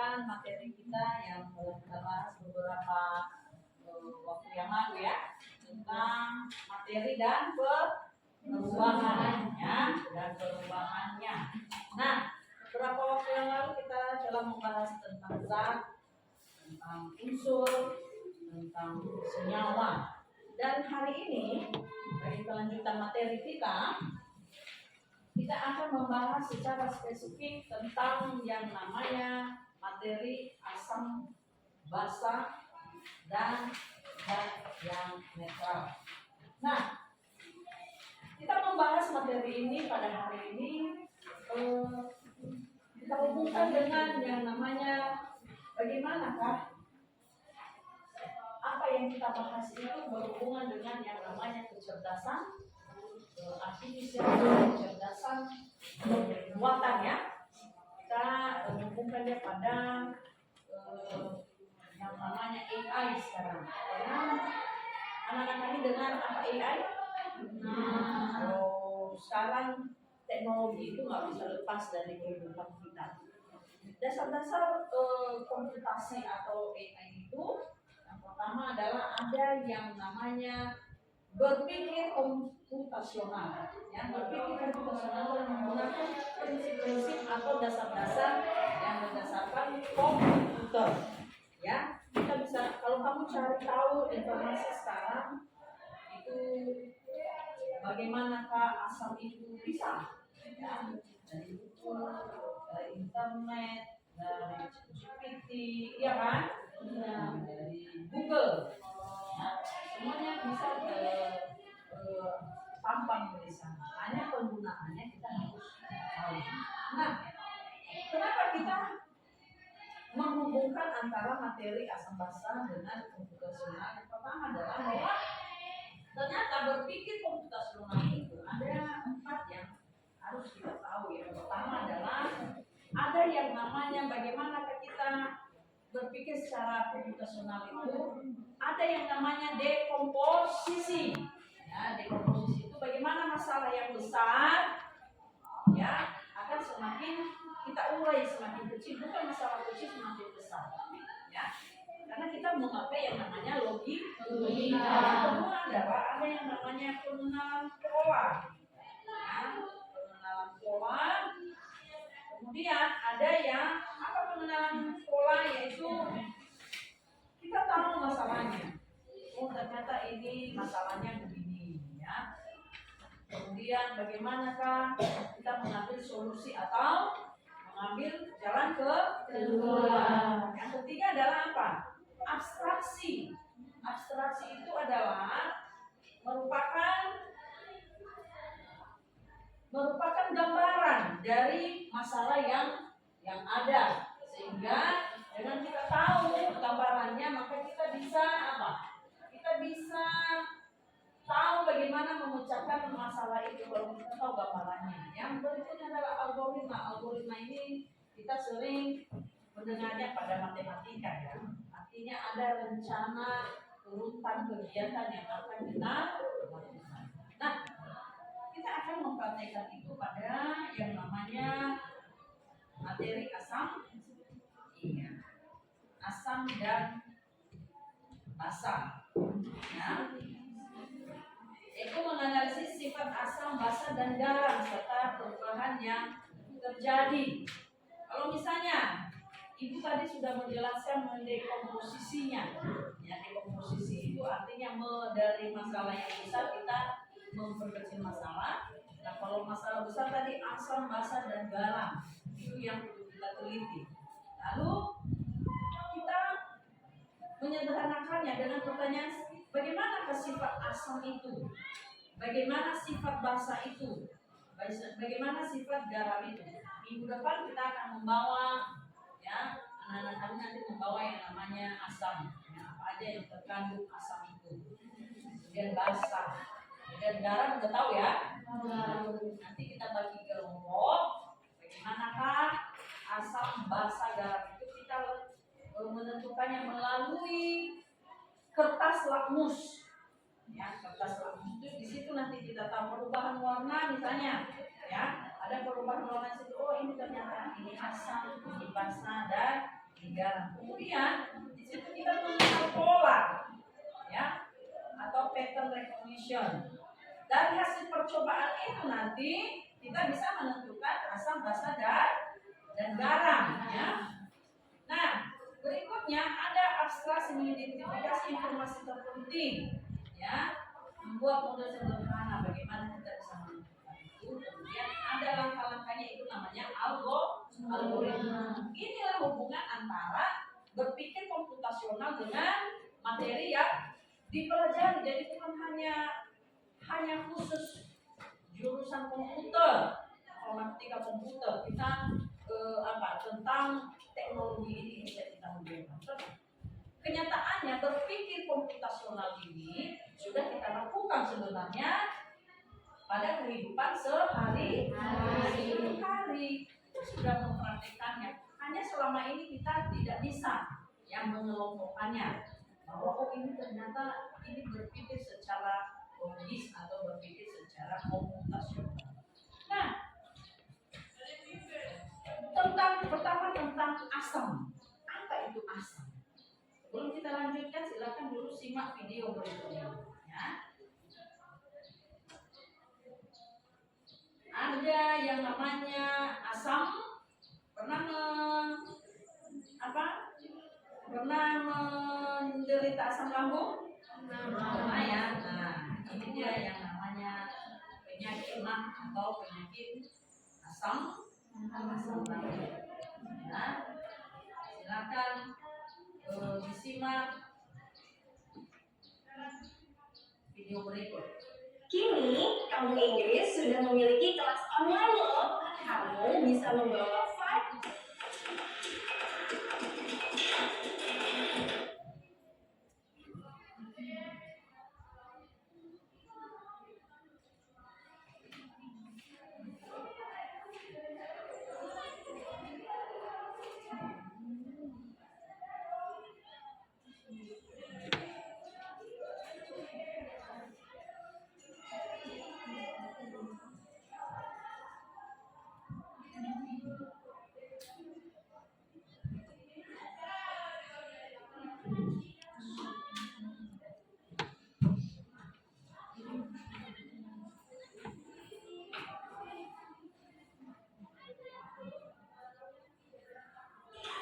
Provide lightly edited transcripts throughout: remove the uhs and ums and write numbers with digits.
melanjutkan materi kita yang kita bahas beberapa waktu yang lalu ya, tentang materi dan perubahannya. Nah, beberapa waktu yang lalu kita telah membahas tentang zat, tentang unsur, tentang senyawa. Dan hari ini bagi kelanjutan materi kita akan membahas secara spesifik tentang yang namanya materi asam basa dan zat yang netral. Nah, kita membahas materi ini pada hari ini kita hubungkan dengan yang namanya bagaimanakah apa yang kita bahas itu berhubungan dengan yang namanya kecerdasan artifisial, kecerdasan buatan ya. Kita menghubungkannya pada yang namanya AI sekarang. Karena anak-anak kami dengar apa AI? Sekarang teknologi itu nggak bisa lepas dari kehidupan kita. Dasar-dasar komputasi atau AI itu yang pertama adalah ada yang namanya berpikir komputasional. Yang berpikir komputasional menggunakan prinsip-prinsip atau dasar-dasar yang berdasarkan komputer. Ya, kita bisa, kalau kamu cari tahu informasi sekarang itu bagaimanakah asam itu bisa, ya, dari buku, dari internet, dari GPT, ya kan, dari Google. Semuanya bisa tampang di sana. Hanya penggunaannya kita harus tahu. Nah, kenapa kita menghubungkan antara materi asam basa dengan komputasional? Yang pertama adalah bahwa ternyata berpikir komputasional itu ada 4 yang harus kita tahu. Yang pertama adalah ada yang namanya bagaimana kita berpikir secara komputasional itu ada yang namanya dekomposisi. Ya, dekomposisi itu bagaimana masalah yang besar ya akan semakin kita urai semakin kecil, bukan masalah kecil semakin besar. Ya, karena kita memakai yang namanya logika. Yang kedua adalah ada yang namanya pengenalan pola. Ya, pengenalan pola. Kemudian ada yang apa pengenalan pola, yaitu kita tahu masalahnya. Oh, ternyata ini masalahnya begini ya. Kemudian bagaimanakah kita mengambil solusi atau mengambil jalan kedua. Yang ketiga adalah apa? Abstraksi. Abstraksi itu adalah merupakan gambaran dari masalah yang ada, sehingga dengan kita tahu gambarannya maka kita bisa apa? Kita bisa tahu bagaimana memecahkan masalah itu kalau kita tahu gambarannya. Yang berikutnya adalah algoritma. Algoritma ini kita sering mendengarnya pada matematika ya. Artinya ada rencana urutan kegiatan yang akan kita lakukan. Nah, kita akan mempraktekkan itu pada yang namanya materi asam, asam dan basa. Ya. Itu menganalisis sifat asam, basa dan garam serta perubahan yang terjadi. Kalau misalnya Ibu tadi sudah menjelaskan mendekomposisinya. Ya, dekomposisi itu artinya dari masalah yang besar kita memperkecil masalah. Nah, kalau masalah besar tadi asam, basa dan garam itu yang perlu kita teliti. Lalu kita menyederhanakannya dengan pertanyaan, bagaimana sifat asam itu? Bagaimana sifat basa itu? Bagaimana sifat garam itu? Minggu depan kita akan membawa ya, anak-anak kami nanti membawa yang namanya asam. Ya, apa aja yang terkandung asam itu. Kemudian basa. Kemudian garam udah tahu ya? Nanti kita bagi kelompok. Bagaimanakah asam, basa, garam itu kita menentukannya melalui kertas lakmus. Ya, kertas lakmus itu di situ nanti kita tahu perubahan warna misalnya. Ya, ada perubahan warna situ. Oh, ini ternyata ini asam, ini basa dan garam. Kemudian di situ kita mengenal pola, ya, atau pattern recognition. Dari hasil percobaan itu nanti kita bisa menentukan asam, basa, dan garam, ya. Nah, berikutnya ada abstraksi mengidentifikasi informasi terpenting, ya, membuat model sederhana bagaimana kita bisa menentukan itu. Kemudian ada langkah-langkahnya, itu namanya algoritma. Inilah hubungan antara berpikir komputasional dengan materi yang dipelajari. Jadi bukan hanya khusus jurusan komputer, informatika komputer, kita tentang teknologi ini bisa kita menggunakan. Kenyataannya berpikir komputasional ini sudah kita lakukan sebenarnya pada kehidupan sehari-hari. Kita sudah mempraktekannya. Hanya selama ini kita tidak bisa yang mengelompokkannya. Bahwa ini ternyata ini berpikir secara logis atau berpikir secara komputasional. Nah, tentang asam. Apa itu asam? Sebelum kita lanjutkan, silakan dulu simak video berikutnya. Ya. Ada yang namanya asam, pernah menderita asam lambung? Pernah ya. Nah, ini dia yang namanya penyakit mah atau penyakit asam lambung. Ya. Silakan disimak video berikut. Kini, kamu Inggris sudah memiliki kelas online loh. Kamu bisa membawa file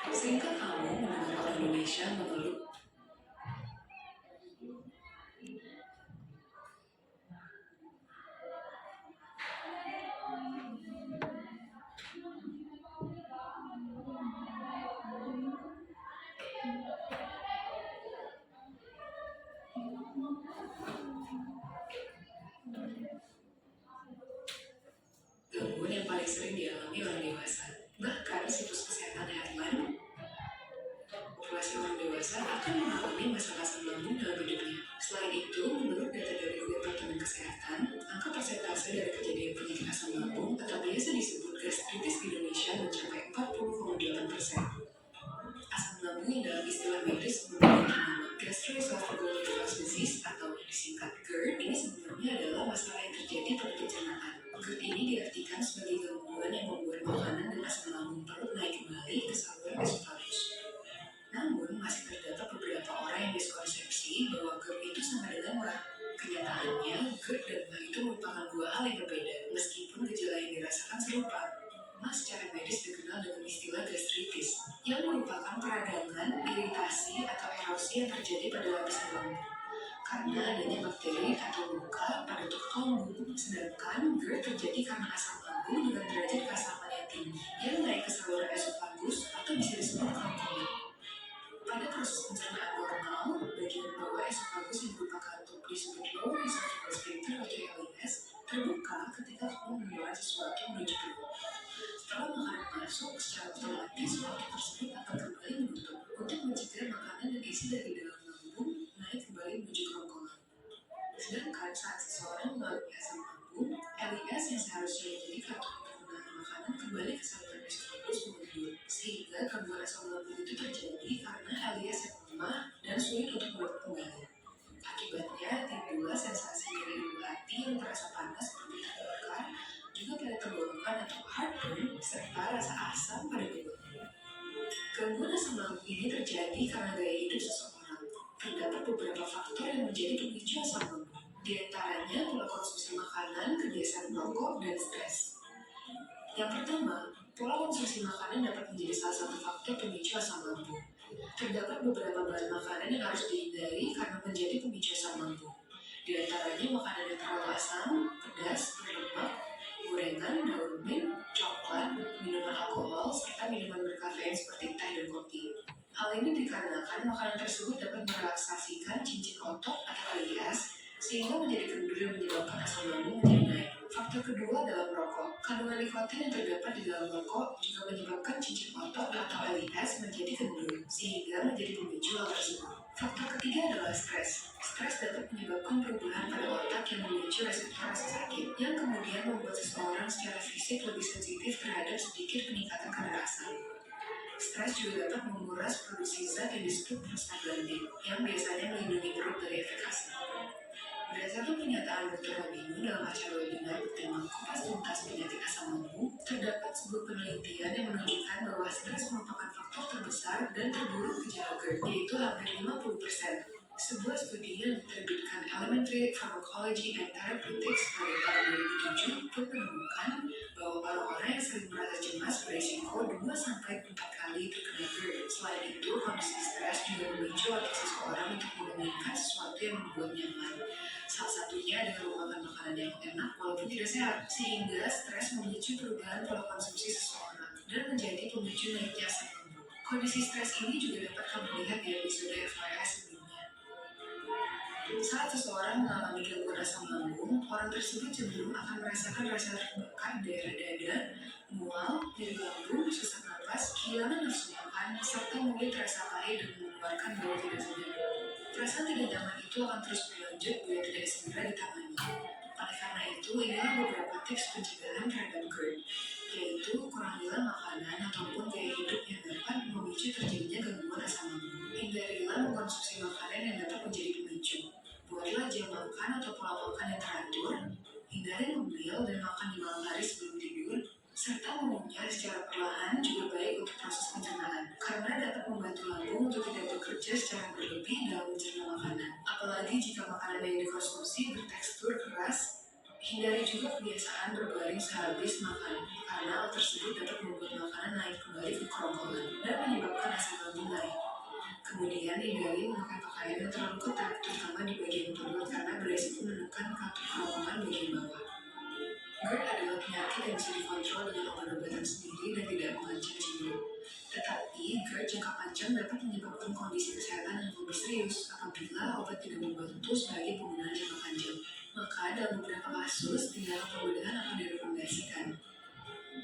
Sehingga kamu mendengar Indonesia mengeluh. Gangguan yang paling sering dialami orang dewasa, bahkan situs kesehatan Heartland, populasi orang dewasa akan mengalami masalah asam lambung dalam hidupnya. Selain itu, menurut data dari Departemen Kesehatan, angka persentase dari kejadian penyakit asam lambung atau biasa disebut gastritis di Indonesia mencapai 40,8%. Asam lambung yang dalam istilah medis memiliki nama gastroesophageal reflux disease atau disingkat GERD ini sebenarnya adalah masalah yang terjadi pada pencernaan. GERD ini diartikan sebagai gangguan yang membuat makanan dan asam lambung perut naik kembali ke saluran esofagus. Namun, masih terdapat beberapa orang yang miskonsepsi bahwa GERD itu sama dengan MAH. Kenyataannya, GERD dan MAH itu merupakan dua hal yang berbeda, meskipun gejala yang dirasakan serupa. MAH secara medis dikenal dengan istilah gastritis, yang merupakan peradangan, iritasi, atau erosi yang terjadi pada lapisan lambung karena adanya bakteri atau luka pada tulang lambung. Sedangkan GERD terjadi karena asam lambung dengan derajat keasaman yang tinggi yang naik ke saluran esofagus atau bisa disebut kerongkongan. Pada proses pencernaan normal, bagian bawah esofagus yang merupakan atau disebut lower esophageal sphincter atau LES terbuka ketika kamu menelan sesuatu menuju perut. Setelah makanan masuk, secara otomatis waktu tersebut akan kembali menutup untuk mencegah makanan dan isi dari dalam lambung naik kembali menuju kerongkongan. Sedangkan saat seseorang mengalami asam lambung, LES yang seharusnya menjadi kartu untuk menahan makanan kembali ke saluran esofagus mundur, sehingga gangguan asam lambung itu terjadi karena LES yang lemah dan sulit untuk melekat kembali. Akibatnya timbullah sensasi nyeri ulu hati yang terasa panas seperti terbakar, juga pada tenggorokan atau heartburn, serta rasa asam pada tubuh. Gangguan asam lambung ini terjadi karena gaya hidup seseorang. Terdapat beberapa faktor yang menjadi pemicu asam lambung. Di antaranya pola konsumsi makanan, kebiasaan merokok, dan stres. Yang pertama, pola konsumsi makanan dapat menjadi salah satu faktor pemicu asam lambung. Terdapat beberapa bahan makanan yang harus dihindari karena menjadi pemicu asam lambung. Di antaranya makanan yang terlalu asam, pedas, berlemak, gorengan, daun mint, coklat, minuman alkohol, serta minuman berkafein seperti teh dan kopi. Hal ini dikarenakan makanan tersebut dapat merelaksasikan cincin otot atau alias, sehingga menjadi kendur yang menyebabkan asam lambung menjadi naik. Faktor kedua adalah merokok. Kandungan nikotin yang terdapat di dalam rokok juga menyebabkan cincin otot atau alias menjadi kendur, sehingga menjadi pemicu hal tersebut. Faktor ketiga adalah stres. Stres dapat menyebabkan perubahan pada otak yang memicu reseptor rasa sakit, yang kemudian membuat seseorang secara fisik lebih sensitif terhadap sedikit peningkatan kadar asam. Stres juga dapat menguras produksi zat yang disebut prostaglandin, yang biasanya melindungi perut dari efek asam. Berdasarkan pernyataan Dr. Rabinu dalam acara webinar bertema Kupas Tuntas Penyakit Asam Lambung, terdapat sebuah penelitian yang menunjukkan bahwa stres merupakan faktor terbesar dan terburuk gejala GERD, yaitu hampir 50%. Sebuah studi yang diterbitkan Elementary Pharmacology and Therapeutics pada tahun 2007 pun menemukan bahwa orang-orang yang sering merasa cemas beresiko 2-4 kali terkena GERD. Selain itu, kondisi stres juga memicu otak seseorang untuk menginginkan sesuatu yang membuat nyaman. Salah satunya adalah memakan makanan yang enak walaupun tidak sehat, sehingga stres memicu perubahan pola konsumsi seseorang dan menjadi pemicu naiknya asam lambung. Kondisi stres ini juga dapat kamu lihat di episode FYI sebelumnya. Saat seseorang mengalami gangguan asam lambung, orang tersebut cenderung akan merasakan rasa terbakar di daerah dada, mual, nyeri lambung, sesak napas, kehilangan nafsu makan, serta mulut terasa pahit dan mengeluarkan bau tidak sedap. Perasaan tidak nyaman itu akan terus berlanjut bila tidak segera ditangani. Oleh karena itu, inilah beberapa tips pencegahan terhadap GERD, yaitu kurangilah makanan ataupun gaya hidup yang dapat memicu terjadinya gangguan asam lambung. Hindarilah mengkonsumsi makanan yang dapat menjadi pemicu. Buatlah jam makan atau pola makan yang teratur. Hindari ngemil dan makan di malam hari sebelum tidur, serta mengunyah secara perlahan juga baik untuk proses pencernaan, karena dapat membantu lambung untuk tidak bekerja secara berlebih dalam mencerna makanan. Apalagi jika makanan yang dikonsumsi bertekstur keras. Hindari juga kebiasaan berbaring sehabis makan, karena hal tersebut dapat membuat makanan naik kembali ke kerongkongan dan menyebabkan asam lambung naik. Kemudian hindari memakai pakaian yang terlalu ketat, terutama di bagian perut, karena beresiko menekan katup kerongkongan bagian bawah. GERD adalah penyakit yang bisa dikontrol dengan obat-obatan sendiri dan tidak mengancam jiwa. Tetapi, GERD jangka panjang dapat menyebabkan kondisi kesehatan yang lebih serius apabila obat tidak membantu sebagai penggunaan jangka panjang. Maka dalam beberapa kasus, tindakan pembedahan akan direkomendasikan.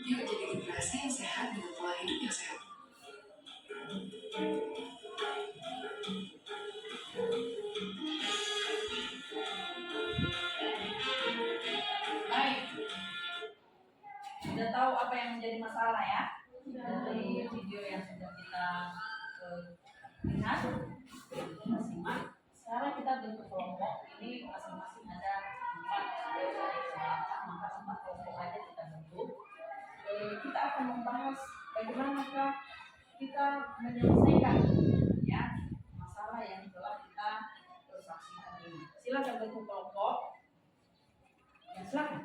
Yuk jadi generasi yang sehat dengan pola hidup yang sehat. Baik, sudah tahu apa yang menjadi masalah ya dari video yang sudah kita lihat, kita simak. Sekarang kita bentuk kelompok. Ini masing-masing ada 4 maka 4 kelompok aja kita bentuk. Kita akan membahas bagaimanakah kita menyelesaikan ya masalah yang telah kita saksikan ini. Silakan bentuk kelompok. Ya, silakan.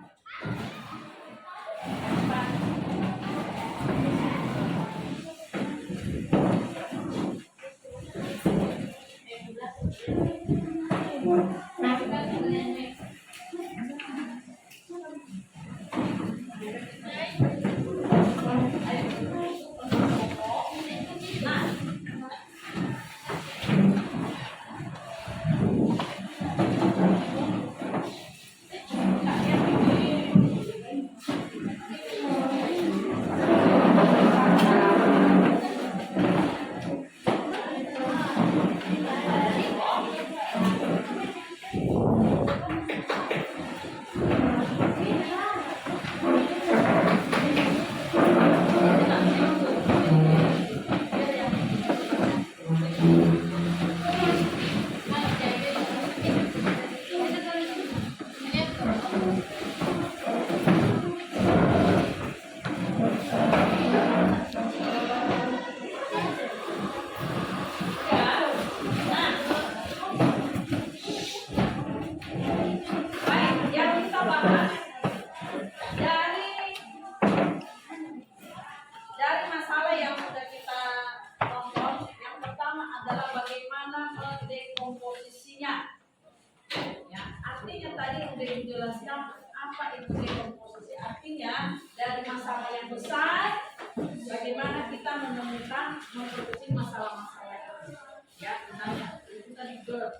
yang besar, bagaimana kita menemukan memproduksi masalah-masalah itu. Ya, sebenarnya itu tadi GERD.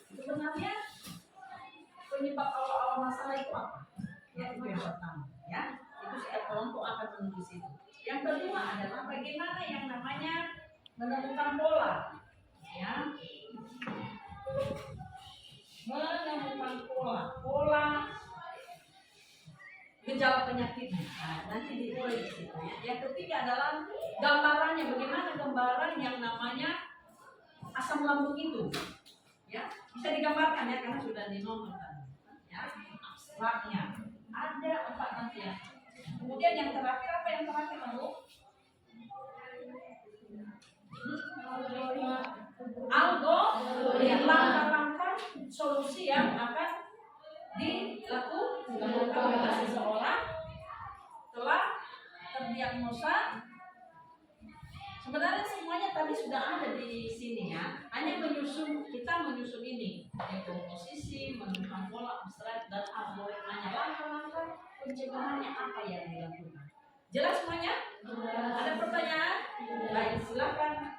Sebenarnya penyebab awal-awal masalah itu apa? Ya, itu yang pertama. Ya, itu si kelompok akan menulis itu. Yang kedua adalah bagaimana yang namanya menemukan pola. Ya, menemukan pola gejala penyakitnya. Nah, nanti dimulai di situ. Ya. Yang ketiga adalah gambarannya, bagaimana gambaran yang namanya asam lambung itu. Ya, bisa digambarkan ya karena sudah dinomor tadi. Ya, abstraknya ada 4 nanti ya. Kemudian yang terakhir apa yang terakhir lalu? Langkah-langkah solusi yang akan dilakukan oleh seseorang telah terdiagnosa. Sebenarnya semuanya tadi sudah ada di sini ya. Hanya kita menyusun ini, yaitu posisi, menemukan pola abstrak dan algoritmanya, langkah-langkah pencegahannya apa yang dilakukan. Jelas semuanya? Ada pertanyaan? Baik, silakan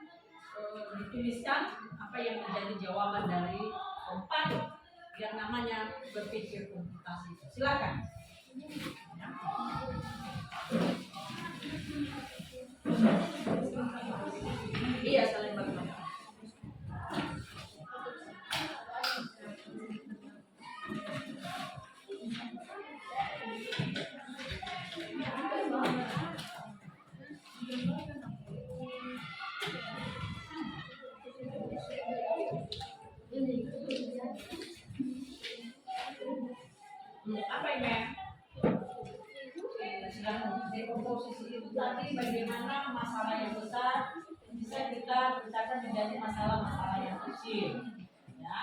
dituliskan apa yang menjadi jawaban dari 4 yang namanya berpikir komputasi. Silakan. Iya, saling bertanya. Apa ini? Sedang dekomposisi itu tadi bagaimana masalah yang besar bisa kita pecahkan menjadi masalah-masalah yang kecil. Ya,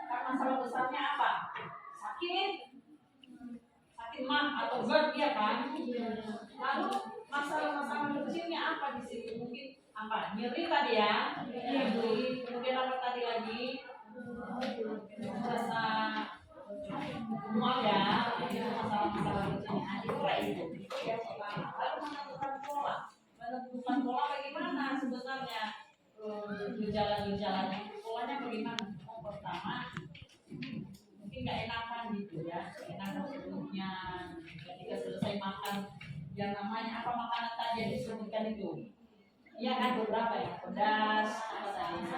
kan masalah besarnya apa? Sakit mah atau GERD ya kan? Lalu masalah-masalah kecilnya apa di situ? Mungkin apa? Nyeri tadi ya? Nyeri. Kemudian apa tadi lagi? Rasa mual ya, itu masalah-masalah kecilnya. Itu ya pertama. Lalu menentukan pola bagaimana sebenarnya gejala-gejalanya, polanya bagaimana? Pertama, mungkin nggak enakan gitu ya, enakan perutnya ketika selesai makan. Yang namanya apa makanan tadi yang disebutkan itu? Iya kan beberapa ya, pedas, apa tadi?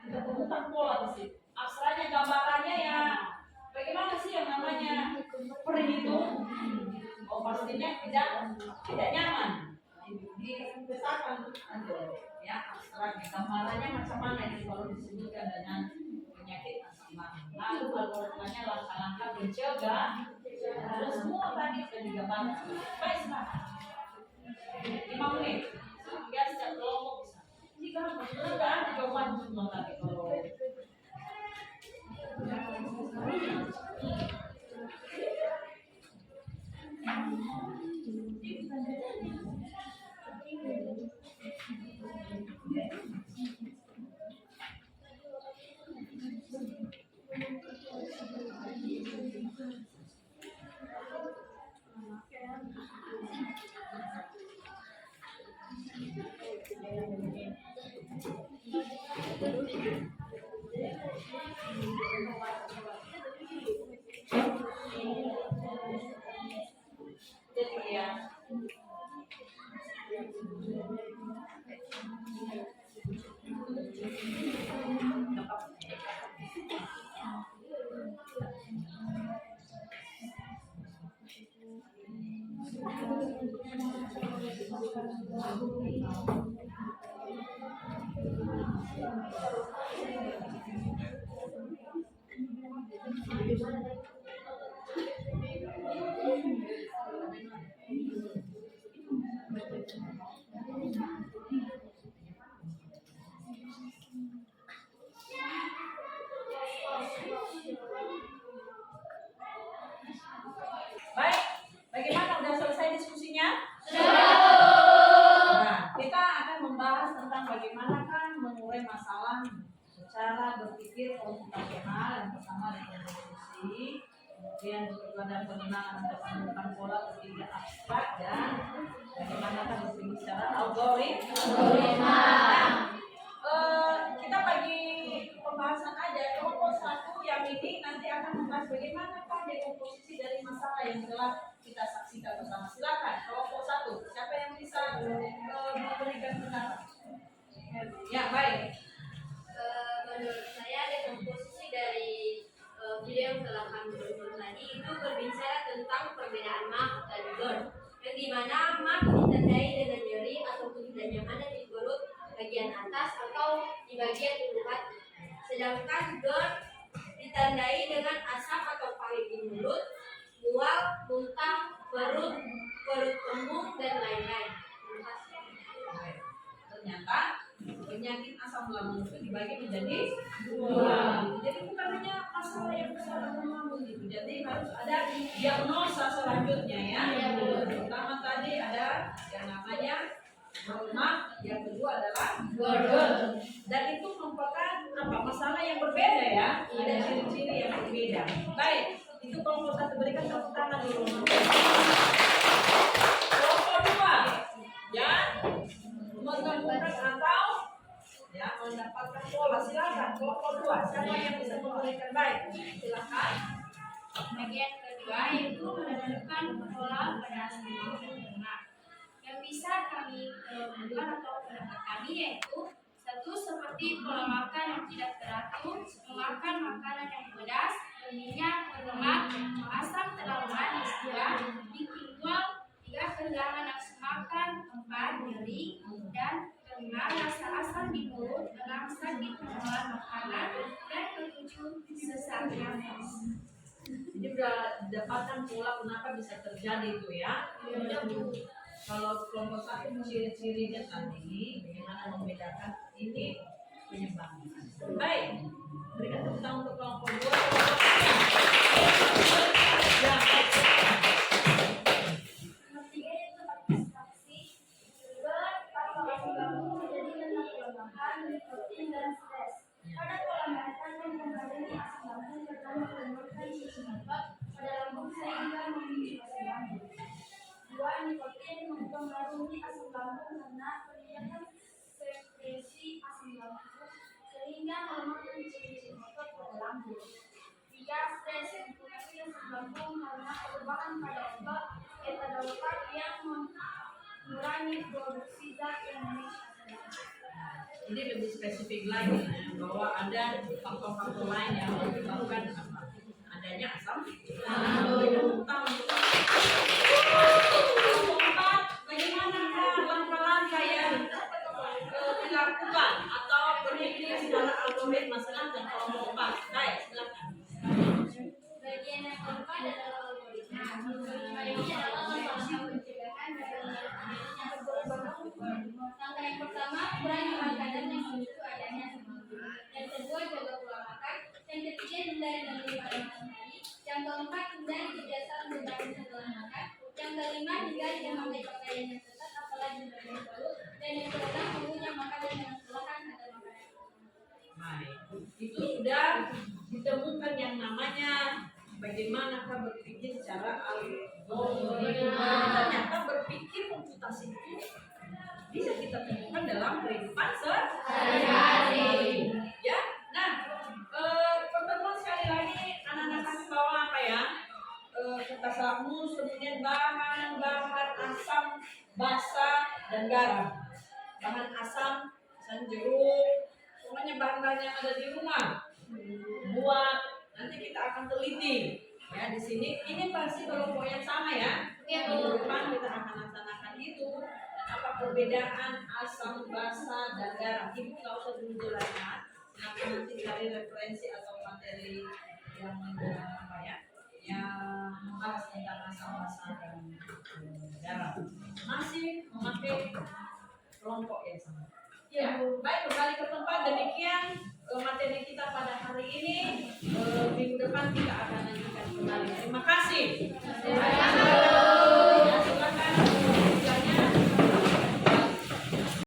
Kita temukan pola di situ. Abstraknya, gambarannya ya bagaimana sih yang namanya perih itu? Oh pastinya tidak nyaman. Dibesarkan ya abstraknya, gambarannya macam mana ini kalau disebutkan dengan penyakit asam lambung. Lalu algoritmanya langkah-langkah mencegah. Terus semua tadi sudah digambarkan. Baik silakan. 5 menit. Ya setiap kelompok bisa. Jika benar ada jawaban semua tadi kalau baik, bagaimana? Udah selesai diskusinya? Nah, kita akan membahas tentang bagaimana kan mengurai masalah secara berpikir komputasional. Yang pertama rekonstruksi, kemudian badan pengenaan untuk menemukan pola berpikir abstrak dan bagaimana berpikir secara algoritma. Kita bagi pembahasan aja. Kelompok satu yang ini nanti akan membahas bagaimana dekomposisi dari masalah yang telah kita saksikan bersama. Silakan kelompok satu. Siapa yang bisa memberikan pendapat? Ya, baik. Menurut saya dekomposisi dari video yang telah kami tonton tadi itu berbicara tentang perbedaan mark dan GERD, yang dimana mark ditandai dengan nyeri ataupun tidak nyaman di perut bagian atas atau di bagian ulu hati, sedangkan GERD ditandai dengan asam atau pahit di mulut, mual, muntah, perut kembung dan lain-lain. Ternyata penyakit asam lambung itu dibagi menjadi dua. Jadi bukan hanya masalah yang besar asam lambung itu. Jadi harus ada diagnosa selanjutnya ya. Pertama tadi ada yang namanya rheuma, yang kedua adalah GERD. Dan itu merupakan masalah yang berbeda ya. Ada ciri-ciri yang berbeda. Baik, itu kelompok satu, berikan tepuk tangan dulu. Kelompok dua, ya, menemukan atau ya mendapatkan pola. Silakan kelompok dua, siapa yang bisa memberikan? Baik, silakan. Bagian kedua yaitu menemukan pola pada asam lambung. Yang bisa kami temukan atau pendapat kami yaitu satu, seperti pola makan yang tidak teratur, memakan makanan yang pedas, berminyak, berlemak, asam terlalu manis. Dua, bikin mual. Tiga, kehilangan nafsu makan. Empat, nyeri. Dan kelima, rasa asam di mulut. Enam, sakit mengolah makanan. Dan ketujuh, sesak nafas. Jadi sudah dapatkan pola kenapa bisa terjadi itu ya. Kalau kelompok satu ciri-cirinya tadi, bagaimana membedakan ini penyebabnya. Baik, berikan tepuk tangan untuk kelompok dua. Ya, Ketiga itu abstraksi. GERD atau asam lambung menjadi lemak kelemahan, nikotin, dan stres. Pada pola makan yang mempengaruhi asam lambung pertama menurunkan susu otot pada lambung sehingga memicu asam lambung. Dua, nikotin mempengaruhi asam lambung karena peningkatan sekresi asam lambung sehingga melemahkan susu otot pada lambung. Tiga, stres mempengaruhi asam lambung karena perubahan pada otot beta-dalatan yang mengurangi produksi zat yang memicu asam lambung. ini lebih spesifik lagi ya, bahwa ada faktor-faktor lain yang menyebabkan adanya asam lambung. Bagaimana langkah-langkah yang dilakukan atau berpikir secara algoritma? Silakan kelompok 4. Baik, silakan. Bagian yang keempat adalah algoritma. Algoritma ini adalah langkah pencegahan dari langkah yang pertama, kurangi makanan yang memicu adanya asam lambung. Yang kedua, jaga pola makan. Yang ketiga, hindari menerima matahari. Yang keempat, hindari kebiasaan berbaring setelah makan. Yang kelima, hindari memakai pakaian yang ketat apalagi berbalut balut. Dan yang keenam, mengunyah makanan yang perlahan atau makanan. Baik, itu sudah ditemukan yang namanya bagaimana berpikir secara algoritma. Ternyata berpikir komputasi itu bisa kita temukan dalam kehidupan sehari-hari. Ya, nah, pertemuan sekali lagi anak-anak kami bawa apa ya? Kertas lakmus, kemudian bahan-bahan asam, basa, dan garam. Bahan asam, misalnya jeruk, pokoknya bahan-bahan yang ada di rumah. Buat nanti kita akan teliti. Ya, di sini ini pasti kelompok yang sama ya. Minggu depan kita akan laksanakan itu. Apa perbedaan asam, basa, dan garam? Ibu nggak usah dulu jelaskan. Nanti cari referensi atau materi yang apa ya? Yang membahas tentang asam, basa, dan garam. Masih memakai kelompok yang sama. Ya, baik, kembali ke tempat. Demikian